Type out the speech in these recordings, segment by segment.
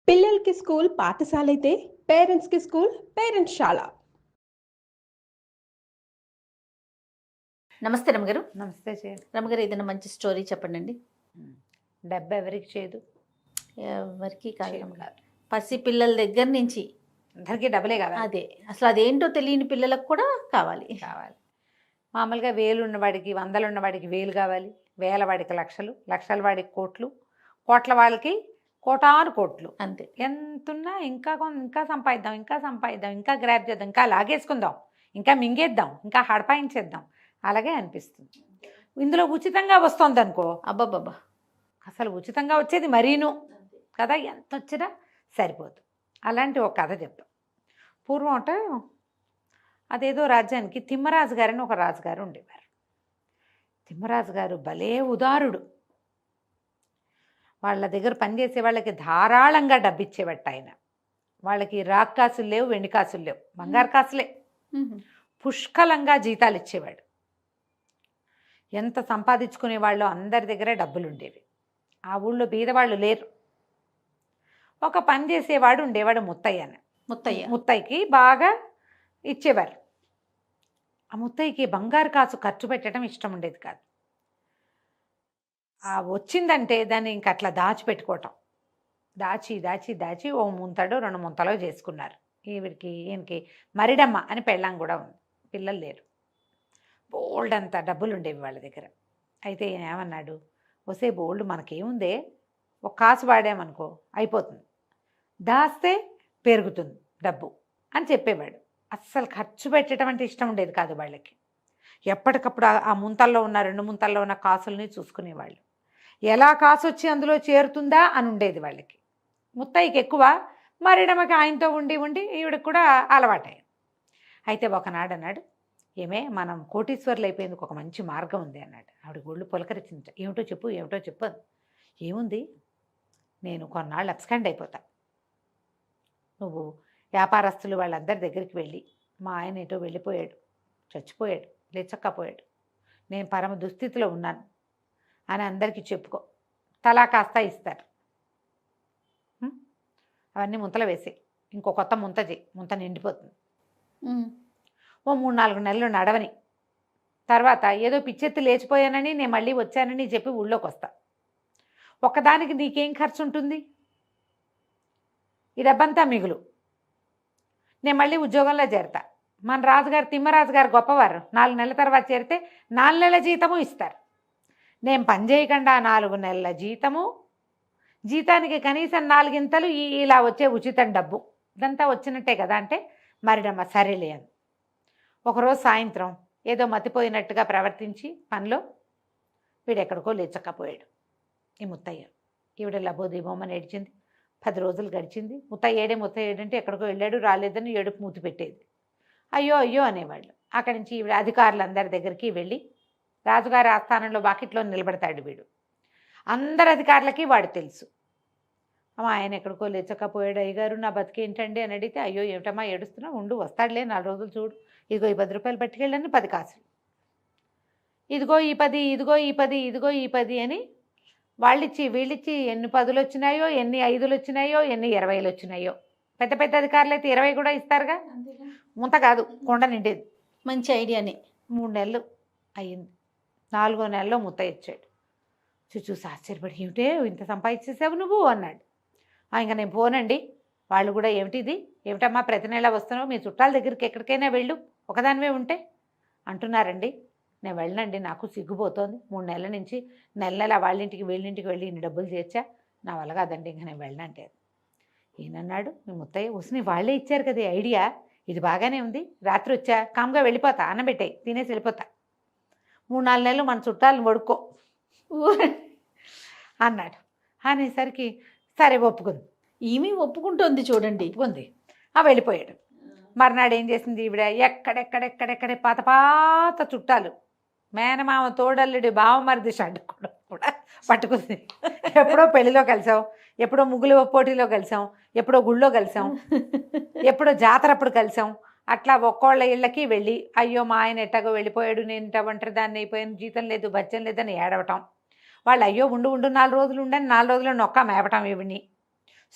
పిల్లలకి స్కూల్ పాఠశాలైతే పేరెంట్స్‌కి స్కూల్ పేరెంట్స్‌శాల. నమస్తే రమగారు. నమస్తే చేయదు. రమగారు ఏదైనా మంచి స్టోరీ చెప్పండి. డబ్బు ఎవరికి చేయదు, ఎవరికి కాదు చేయదు రమగారు. కాదు. పసి పిల్లల దగ్గర నుంచి అందరికీ డబ్బులే కావాలి. అదే అసలు అదేంటో తెలియని పిల్లలకు కూడా కావాలి. మామూలుగా వేలు ఉన్నవాడికి, వందలు ఉన్నవాడికి వేలు కావాలి, వేల వాడికి లక్షలు, లక్షల వాడికి కోట్లు, కోట్ల వాళ్ళకి కోటాను కోట్లు. అంతే. ఎంతున్నా ఇంకా సంపాదిద్దాం, ఇంకా గ్రాప్ చేద్దాం, ఇంకా లాగేసుకుందాం, ఇంకా మింగేద్దాం, ఇంకా హడపాయించేద్దాం, అలాగే అనిపిస్తుంది. ఇందులో ఉచితంగా వస్తుంది అనుకో, అబ్బబ్బబ్బా, అసలు ఉచితంగా వచ్చేది మరీను కదా, ఎంత వచ్చినా సరిపోదు. అలాంటి ఒక కథ చెప్తాం. పూర్వం అంటే అదేదో రాజ్యానికి తిమ్మరాజు గారని ఒక రాజుగారు ఉండేవారు. తిమ్మరాజు గారు భలే ఉదారుడు. వాళ్ళ దగ్గర పనిచేసే వాళ్ళకి ధారాళంగా డబ్బిచ్చేవట్ట ఆయన. వాళ్ళకి రాక్ కాసులు లేవు, వెండి కాసులు లేవు, బంగారు కాసులే. పుష్కలంగా జీతాలు ఇచ్చేవాడు. ఎంత సంపాదించుకునే వాళ్ళు అందరి దగ్గర డబ్బులు ఉండేవి. ఆ ఊళ్ళో బీదవాళ్ళు లేరు. ఒక పని చేసేవాడు ఉండేవాడు, ముత్తయ్యకి బాగా ఇచ్చేవారు. ఆ ముత్తయ్యకి బంగారు కాసు ఖర్చు పెట్టడం ఇష్టం ఉండేది కాదు. ఆ వచ్చిందంటే దాన్ని ఇంక అట్లా దాచిపెట్టుకోవటం. దాచి దాచి దాచి ఓ ముంతడో 2 ముంతలో చేసుకున్నారు. ఈయనకి మరిడమ్మ అని పెళ్ళాం కూడా ఉంది, పిల్లలు లేరు. బోల్డ్ అంత డబ్బులు ఉండేవి వాళ్ళ దగ్గర. అయితే ఈయన ఏమన్నాడు, వసే బోల్డ్ మనకేముందే, ఒక కాసు వాడామనుకో అయిపోతుంది, దాస్తే పెరుగుతుంది డబ్బు అని చెప్పేవాడు. అస్సలు ఖర్చు పెట్టడం అంటే ఇష్టం ఉండేది కాదు వాళ్ళకి. ఎప్పటికప్పుడు ఆ ముంతల్లో ఉన్న 2 ముంతల్లో ఉన్న కాసుల్ని చూసుకునేవాళ్ళు. ఎలా కాసు వచ్చి అందులో చేరుతుందా అని ఉండేది వాళ్ళకి. ముత్తయ్యకి ఎక్కువ, మరిడమకి ఆయనతో ఉండి ఉండి ఈవిడకి కూడా అలవాటయ్యింది. అయితే ఒకనాడు అన్నాడు, ఏమే మనం కోటీశ్వర్లు అయిపోయేందుకు ఒక మంచి మార్గం ఉంది అన్నాడు. ఆవిడ ఒళ్ళు పులకరించింది. ఏమిటో చెప్పు. ఏముంది, నేను కొన్నాళ్ళు అబ్స్కాండ్ అయిపోతా. నువ్వు వ్యాపారస్తులు వాళ్ళందరి దగ్గరికి వెళ్ళి, మా ఆయన ఏటో వెళ్ళిపోయాడు, చచ్చిపోయాడు, లేచక్కపోయాడు, నేను పరమ దుస్థితిలో ఉన్నాను అని అందరికీ చెప్పుకో. తలా కాస్త ఇస్తారు. అవన్నీ ముంతలు వేసి ఇంకో కొత్త ముంత చేయి, ముంత నిండిపోతుంది. ఓ 3-4 నెలలు నడవని తర్వాత ఏదో పిచ్చెత్తి లేచిపోయానని నేను మళ్ళీ వచ్చానని చెప్పి ఊళ్ళోకి వస్తా. ఒక్కదానికి నీకేం ఖర్చు ఉంటుంది, ఈ డబ్బంతా మిగులు. నేను మళ్ళీ ఉద్యోగంలో చేరతా. మన రాజుగారు తిమ్మరాజు గారు గొప్పవారు. 4 నెలల తర్వాత చేరితే 4 నెలల జీతము ఇస్తారు. నేను పని చేయకుండా 4 నెలల జీతానికి కనీసం 4 ఇంతలు ఇలా వచ్చే ఉచితం డబ్బు, ఇదంతా వచ్చినట్టే కదా అంటే, మరిడమ్మ సరేలే అని. ఒకరోజు సాయంత్రం ఏదో మతిపోయినట్టుగా ప్రవర్తించి పనిలో వీడెక్కడికో లేచక్కపోయాడు ఈ ముత్తయ్య. ఈవిడ లబోదీబోమని ఏడ్చింది. 10 రోజులు గడిచింది. ముత్తయ్య ఏడంటే ఎక్కడికో వెళ్ళాడు, రాలేదని ఏడుపు మూతి పెట్టేది. అయ్యో అనేవాళ్ళు. అక్కడి నుంచి ఈవిడ అధికారులందరి దగ్గరికి వెళ్ళి, రాజుగారి ఆస్థానంలో బాకిట్లో నిలబడతాడు వీడు. అందరు అధికారులకి వాడు తెలుసు. అమ్మ ఆయన ఎక్కడికో లేచకపోయాడు అయ్యగారు, నా బతికేంటండి అని అడిగితే, అయ్యో ఏమిటమ్మా ఏడుస్తున్నావు, ఉండు వస్తాడులే 4 రోజులు చూడు, ఇదిగో ఈ 10 రూపాయలు పట్టుకెళ్ళని 10 కాసులు, ఇదిగో ఈ 10 అని వాళ్ళిచ్చి వీళ్ళిచ్చి ఎన్ని 10లు వచ్చినాయో, ఎన్ని 5లు వచ్చినాయో, ఎన్ని 20లు వచ్చినాయో. పెద్ద అధికారులు అయితే 20 కూడా ఇస్తారుగా. ముంత కాదు, కొండ నిండేది. మంచి ఐడియానే. 3 నెలలు అయ్యింది. 4వ నెలలో ముత్తయ్య ఇచ్చాడు. చూసి ఆశ్చర్యపడి, ఏమిటే ఇంత సంపాదించేసావు నువ్వు అన్నాడు. ఇంకా నేను పోనండి. వాళ్ళు కూడా ఏమిటమ్మా ప్రతి నెల వస్తున్నావు, మీ చుట్టాల దగ్గరికి ఎక్కడికైనా వెళ్ళు, ఒకదానివే ఉంటే అంటున్నారండి. నేను వెళ్ళనండి, నాకు సిగ్గుపోతోంది. 3 నెలల నుంచి నెల వాళ్ళింటికి వీళ్ళింటికి వెళ్ళి ఇన్ని డబ్బులు చేర్చా, నా వల్ల కాదండి, ఇంకా నేను వెళ్ళనంటే. ఈయనన్నాడు, మీ ముత్తయ్య వస్తుని వాళ్ళే ఇచ్చారు కదా ఐడియా, ఇది బాగానే ఉంది, రాత్రి వచ్చా కామ్గా వెళ్ళిపోతా, అన్నం పెట్టాయి తినేసి వెళ్ళిపోతా, 3-4 నెలలు మన చుట్టాలను వడుక్కో అన్నాడు. అనేసరికి సరే ఒప్పుకుంది. ఈమె ఒప్పుకుంటోంది చూడండి. ఒప్పుకుంది. వెళ్ళిపోయాడు. మర్నాడు ఏం చేసింది ఈవిడ, ఎక్కడెక్కడే పాత చుట్టాలు, మేనమామ తోడల్లుడి బావమరిది షడ్డు కూడా పట్టుకుంది. ఎప్పుడో పెళ్లిలో కలిసాం, ఎప్పుడో ముగ్గుల పోటీలో కలిసాం, ఎప్పుడో గుళ్ళో కలిసాం, ఎప్పుడో జాతరప్పుడు కలిసాం. అట్లా ఒక్కోళ్ళ ఇళ్ళకి వెళ్ళి, అయ్యో మా ఆయన ఎట్టాగో వెళ్ళిపోయాడు, నేను ఇట్ట ఒంటరి దాన్ని అయిపోయాను, జీతం లేదు బచ్చం లేదని ఏడవటం. వాళ్ళు అయ్యో ఉండు 4 రోజులు ఉండని 4 రోజులు నొక్క మేపటం ఈవిడ్ని.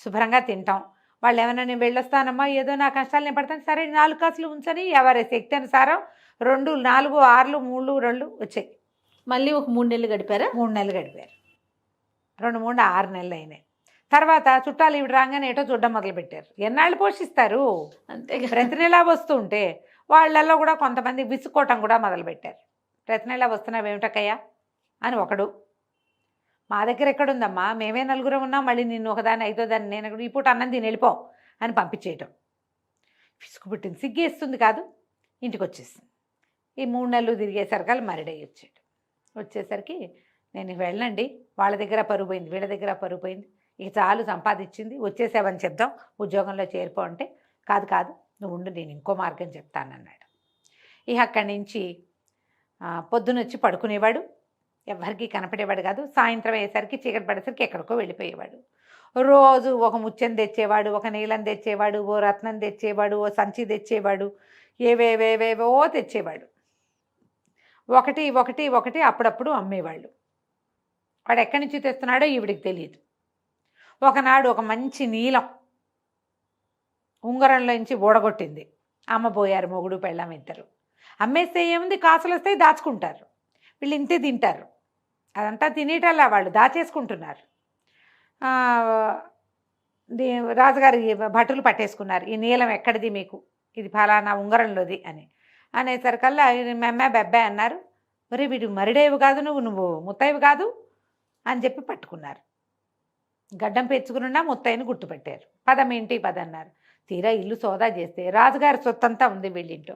శుభ్రంగా తింటాం. వాళ్ళు ఏమైనా నేను వెళ్ళొస్తానమ్మా, ఏదో నా కష్టాలు నేను పడతాను, సరే 4 కాసులు ఉంచని ఎవరి శక్తి అనుసారం 2, 4, 6, 3, 2 వచ్చాయి. మళ్ళీ ఒక 3 నెలలు గడిపారా? 3 నెలలు గడిపారు. 2, 3, 6 నెలలు అయినాయి. తర్వాత చుట్టాలు ఇవి రాగానే ఏటో చూడడం మొదలుపెట్టారు. ఎన్నాళ్ళు పోషిస్తారు? అంతే ప్రతి నెలా వస్తుంటే వాళ్ళల్లో కూడా కొంతమంది విసుక్కోవటం కూడా మొదలుపెట్టారు. ప్రతి నెలా వస్తున్నావేమిటక్కయ్యా అని ఒకడు, మా దగ్గర ఎక్కడుందమ్మా, మేమే 4 ఉన్నాం, మళ్ళీ నిన్ను ఒకదాన్ని 5వ దాన్ని నేను ఈ పూట అన్నం తిని వెళ్ళిపో అని పంపించేయటం. విసుగు పుట్టింది, సిగ్గేస్తుంది కాదు. ఇంటికి వచ్చేసింది. ఈ 3 నెలలు తిరిగేసరికి మరిడై వచ్చేసరికి నేను వెళ్ళండి, వాళ్ళ దగ్గర పరువు పోయింది, వీళ్ళ దగ్గర పరువు పోయింది, ఇక చాలు సంపాదించింది, వచ్చేసావని చెప్దాం, ఉద్యోగంలో చేరిపో అంటే, కాదు కాదు నువ్వు ఉండు, నేను ఇంకో మార్గం చెప్తానన్నాడు. ఇక అక్కడి నుంచి పొద్దునొచ్చి పడుకునేవాడు, ఎవరికి కనపడేవాడు కాదు. సాయంత్రం అయ్యేసరికి చీకటి పడేసరికి ఎక్కడికో వెళ్ళిపోయేవాడు. రోజు ఒక ముత్యం తెచ్చేవాడు, ఒక నీలం తెచ్చేవాడు, ఓ రత్నం తెచ్చేవాడు, ఓ సంచి తెచ్చేవాడు, ఏవేవేవేవో తెచ్చేవాడు. ఒకటి ఒకటి ఒకటి అప్పుడప్పుడు అమ్మేవాళ్ళు. వాడు ఎక్కడి నుంచి తెస్తున్నాడో ఈవిడికి తెలియదు. ఒకనాడు ఒక మంచి నీలం ఉంగరంలోంచి ఊడగొట్టింది. అమ్మబోయారు మొగుడు పెళ్ళాం ఇద్దరు. అమ్మేస్తే ఏముంది, కాసులు వస్తాయి, దాచుకుంటారు. వీళ్ళు ఇంతే తింటారు, అదంతా తినేటల్లా వాళ్ళు దాచేసుకుంటున్నారు. రాజుగారి భటులు పట్టేసుకున్నారు, ఈ నీలం ఎక్కడిది మీకు, ఇది ఫలానా ఉంగరంలోది అని అనేసరికల్లా మెమ్మ బెబ్బే అన్నారు. మరి వీడు మరిడేవి కాదు, నువ్వు ముత్తైవి కాదు అని చెప్పి పట్టుకున్నారు. గడ్డం పెంచుకున్నా ముత్తైని గుర్తుపెట్టారు. పదం ఏంటి పదన్నారు. తీరా ఇల్లు సోదా చేస్తే రాజుగారి సొత్తంతా ఉంది వీళ్ళింట్లో.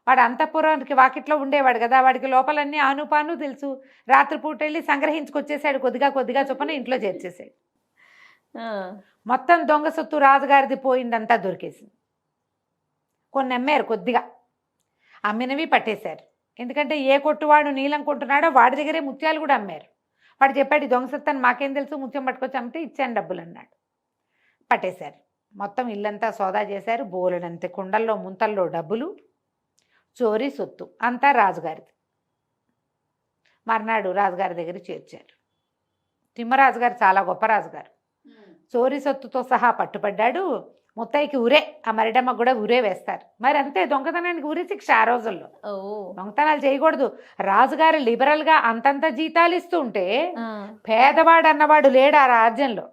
వాడు అంతఃపురానికి వాకిట్లో ఉండేవాడు కదా, వాడికి లోపలన్నీ ఆనుపాను తెలుసు. రాత్రిపూట వెళ్ళి సంగ్రహించుకొచ్చేసాడు, కొద్దిగా కొద్దిగా చొప్పున ఇంట్లో చేర్చేసాడు. మొత్తం దొంగ సొత్తు రాజుగారిది పోయిందంతా దొరికేసింది. కొన్ని అమ్మారు, కొద్దిగా అమ్మినవి పట్టేశారు. ఎందుకంటే ఏ కొట్టువాడు నీలం కొంటున్నాడో వాడి దగ్గరే ముత్యాలు కూడా అమ్మారు. వాడు చెప్పాడు, దొంగ సొత్తని మాకేం తెలుసు, ముత్యం పట్టుకొచ్చి అమ్మితే ఇచ్చాను డబ్బులు అన్నాడు. పట్టేశారు. మొత్తం ఇల్లంతా సోదా చేశారు. బోలెడంత కుండల్లో ముంతల్లో డబ్బులు, చోరీ సొత్తు అంతా రాజుగారిది. మర్నాడు రాజుగారి దగ్గర చేర్చారు. తిమ్మరాజు గారు చాలా గొప్ప రాజుగారు. చోరీ సొత్తుతో సహా పట్టుపడ్డాడు. ముత్తైకి ఉరే, ఆ మరిడమ్మ కూడా ఉరే వేస్తారు. మరి అంతే, దొంగతనానికి ఉరి శిక్ష ఆ రోజుల్లో. దొంగతనాలు చేయకూడదు. రాజుగారు లిబరల్గా అంతంత జీతాలు ఇస్తూ ఉంటే పేదవాడు అన్నవాడు లేడు ఆ రాజ్యంలో.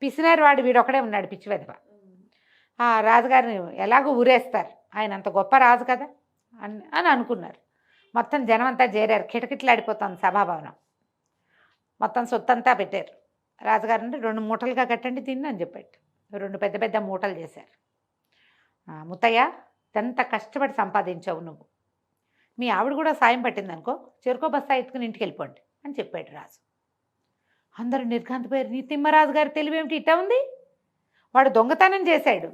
పిసినారు వాడు వీడొక్కడే ఉన్నాడు, పిచ్చి వెధవ. ఆ రాజుగారిని ఎలాగో ఊరేస్తారు, ఆయన అంత గొప్ప రాజు కదా అని అనుకున్నారు. మొత్తం జనం అంతా చేరారు, కిటకిటలాడిపోతుంది సభాభవనం. మొత్తం సొత్తంతా పెట్టారు. రాజుగారిని 2 మూటలుగా కట్టండి తిని అని చెప్పాడు. 2 పెద్ద పెద్ద మూటలు చేశారు. ముత్తయ్య, ఎంత కష్టపడి సంపాదించావు నువ్వు, మీ ఆవిడ కూడా సాయం పట్టిందనుకో, చెరుకో బస్తా ఎత్తుకుని ఇంటికి వెళ్ళిపోండి అని చెప్పాడు రాజు. అందరూ నిర్ఘాంతపోయారు. నీ తిమ్మరాజు గారి తెలివేమిటి ఇట్టా ఉంది, వాడు దొంగతనం చేశాడు,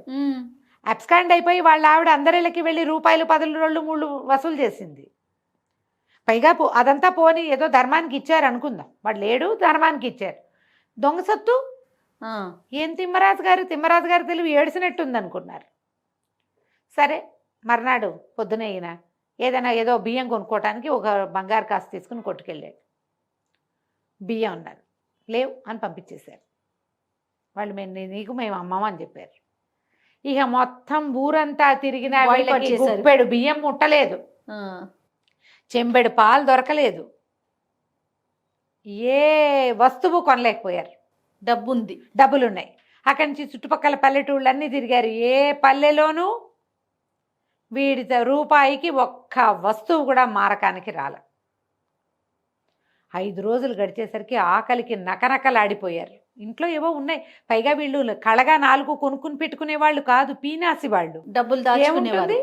అబ్స్కాండ్ అయిపోయి వాళ్ళ ఆవిడ అందరిళ్ళకి వెళ్ళి రూపాయలు 10, 2, 3 వసూలు చేసింది. పైగా అదంతా పోని ఏదో ధర్మానికి ఇచ్చారు అనుకుందాం, వాడు లేడు, ధర్మానికి ఇచ్చారు. దొంగ సొత్తు ఏం తిమ్మరాజు గారు తెలివి ఏడిసినట్టుంది అనుకున్నారు. సరే, మర్నాడు పొద్దున అయినా ఏదో బియ్యం కొనుక్కోవటానికి ఒక బంగారు కాసు తీసుకుని కొట్టుకెళ్ళాడు. బియ్యం ఉన్నారు, లేవు అని పంపించేశారు. వాళ్ళు మేము అమ్మమ్మ అని చెప్పారు. ఇక మొత్తం ఊరంతా తిరిగిన గుప్పెడు బియ్యం ముట్టలేదు, చెంబెడు పాలు దొరకలేదు, ఏ వస్తువు కొనలేకపోయారు. డబ్బులున్నాయి. అక్కడి నుంచి చుట్టుపక్కల పల్లెటూళ్ళన్నీ తిరిగారు. ఏ పల్లెలోనూ వీడి రూపాయికి ఒక్క వస్తువు కూడా మారకానికి రాల. 5 రోజులు గడిచేసరికి ఆకలికి నకనకలాడిపోయారు. ఇంట్లో ఏవో ఉన్నాయి, పైగా వీళ్ళు కళగా 4 కొనుక్కుని పెట్టుకునే వాళ్ళు కాదు, పీనాసి వాళ్ళు. డబ్బులు దాచుకునేవారు.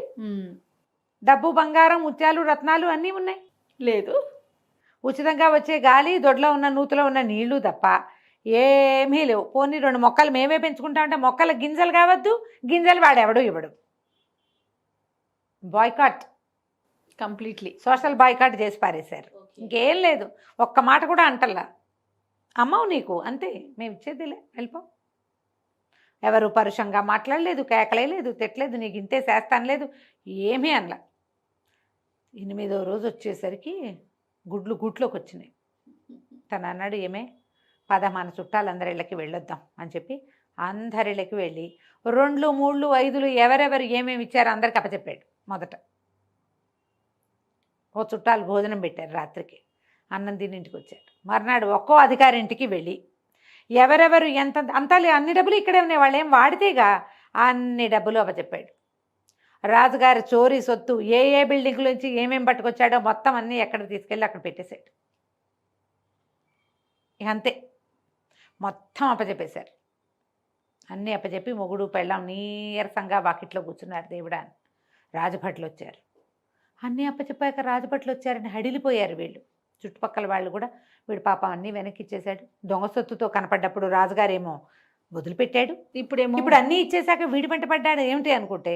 డబ్బు, బంగారం, ముత్యాలు, రత్నాలు అన్నీ ఉన్నాయి. లేదు, ఉచితంగా వచ్చే గాలి, దొడ్లో ఉన్న నూతులో ఉన్న నీళ్లు తప్ప ఏమీ లేవు. పోనీ 2 మొక్కలు మేమే పెంచుకుంటామంటే మొక్కల గింజలు కావద్దు, గింజలు వాడెవడు ఇవ్వడు. బాయ్కాట్, కంప్లీట్లీ సోషల్ బాయ్కాట్ చేసి పారేశారు. ఇంకేం లేదు, ఒక్క మాట కూడా అంటల్లా. అమ్మవు నీకు అంతే, మేము ఇచ్చేదిలే, వెళ్ళిపో. ఎవరు పరుషంగా మాట్లాడలేదు, కేకలేదు, తిట్టలేదు, నీకు ఇంతే చేస్తాను లేదు, ఏమీ అనలా. 8వ రోజు వచ్చేసరికి గుడ్లోకి వచ్చినాయి. తను అన్నాడు, ఏమే పద మన చుట్టాలందరి ఇళ్ళకి వెళ్ళొద్దాం అని చెప్పి అందరి ఇళ్ళకి వెళ్ళి 2, 3, 5 ఎవరెవరు ఏమేమి ఇచ్చారో అందరికి అప్పచెప్పాడు. మొదట ఓ చుట్టాలు భోజనం పెట్టారు, రాత్రికి అన్నం తిని ఇంటికి వచ్చారు. మర్నాడు ఒక్కో అధికారి ఇంటికి వెళ్ళి ఎవరెవరు ఎంత అంతా అన్ని డబ్బులు ఇక్కడే ఉన్నాయి, వాళ్ళు ఏం వాడితేగా అన్ని డబ్బులు అప్పచెప్పాడు. రాజుగారి చోరీ సొత్తు ఏ బిల్డింగ్లోంచి ఏమేమి పట్టుకొచ్చాడో మొత్తం అన్నీ ఎక్కడ తీసుకెళ్ళి అక్కడ పెట్టేశాడు. ఇక అంతే, మొత్తం అప్పచెప్పేశారు. అన్నీ అప్పచెప్పి మొగుడు పెళ్ళాం నీరసంగా వాకిట్లో కూర్చున్నారు. దేవుడా అని రాజభట్లు వచ్చారు. అన్నీ అప్పచెప్పాక రాజభట్లు వచ్చారని హడిలిపోయారు వీళ్ళు. చుట్టుపక్కల వాళ్ళు కూడా వీడు పాపం అన్నీ వెనక్కి ఇచ్చేశాడు, దొంగ సొత్తుతో కనపడ్డప్పుడు రాజుగారేమో వదిలిపెట్టాడు, ఇప్పుడు అన్నీ ఇచ్చేశాక వీడి వెంట పడ్డాడు ఏమిటి అనుకుంటే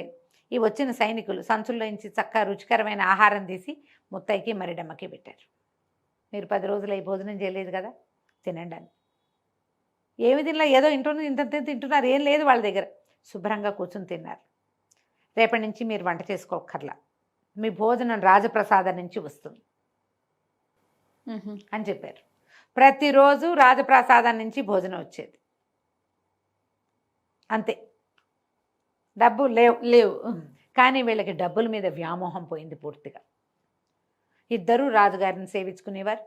ఈ వచ్చిన సైనికులు సంచుల్లోంచి చక్కగా రుచికరమైన ఆహారం తీసి ముత్తైకి మరిడమ్మకి పెట్టారు. మీరు 10 రోజులు అయి భోజనం చేయలేదు కదా, తినండి అని. ఏమి తినలా, ఏదో ఇంత తింటున్నారు, ఏం లేదు వాళ్ళ దగ్గర. శుభ్రంగా కూర్చుని తిన్నారు. రేపటి నుంచి మీరు వంట చేసుకోకర్లా, మీ భోజనం రాజప్రసాదం నుంచి వస్తుంది అని చెప్పారు. ప్రతిరోజు రాజప్రసాదం నుంచి భోజనం వచ్చేది. అంతే, డబ్బు లేవు. కానీ వీళ్ళకి డబ్బుల మీద వ్యామోహం పోయింది పూర్తిగా. ఇద్దరూ రాజుగారిని సేవించుకునేవారు.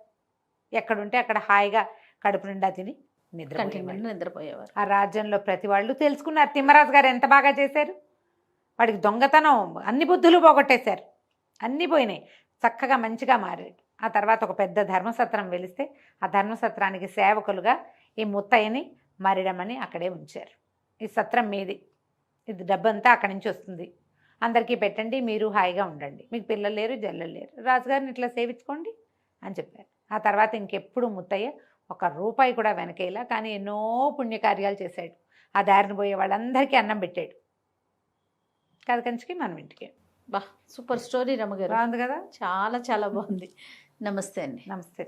ఎక్కడుంటే అక్కడ హాయిగా కడుపు నిండా తిని నిద్రపోయేవారు. ఆ రాజ్యంలో ప్రతి వాళ్ళు తెలుసుకున్నారు తిమ్మరాజు గారు ఎంత బాగా చేశారు. వాడికి దొంగతనం అన్ని బుద్ధులు పోగొట్టేశారు, అన్నీ పోయినాయి, చక్కగా మంచిగా మారాడు. ఆ తర్వాత ఒక పెద్ద ధర్మసత్రం వెలిస్తే ఆ ధర్మసత్రానికి సేవకులుగా ఈ ముత్తయ్యని మరిడమని అక్కడే ఉంచారు. ఈ సత్రం మీది, ఇది డబ్బంతా అక్కడి నుంచి వస్తుంది, అందరికీ పెట్టండి, మీరు హాయిగా ఉండండి, మీకు పిల్లలు లేరు జల్లలు లేరు, రాజుగారిని ఇట్లా సేవించుకోండి అని చెప్పారు. ఆ తర్వాత ఇంకెప్పుడు ముత్తయ్య 1 రూపాయి కూడా వెనకేలా, కానీ ఎన్నో పుణ్యకార్యాలు చేశాడు. ఆ దారిని పోయే వాళ్ళందరికీ అన్నం పెట్టాడు. కథ కంచికి మనం ఇంటికి. బా, సూపర్ స్టోరీ రమ్మగారు, బాగుంది కదా, చాలా చాలా బాగుంది. నమస్తే అండి. నమస్తే.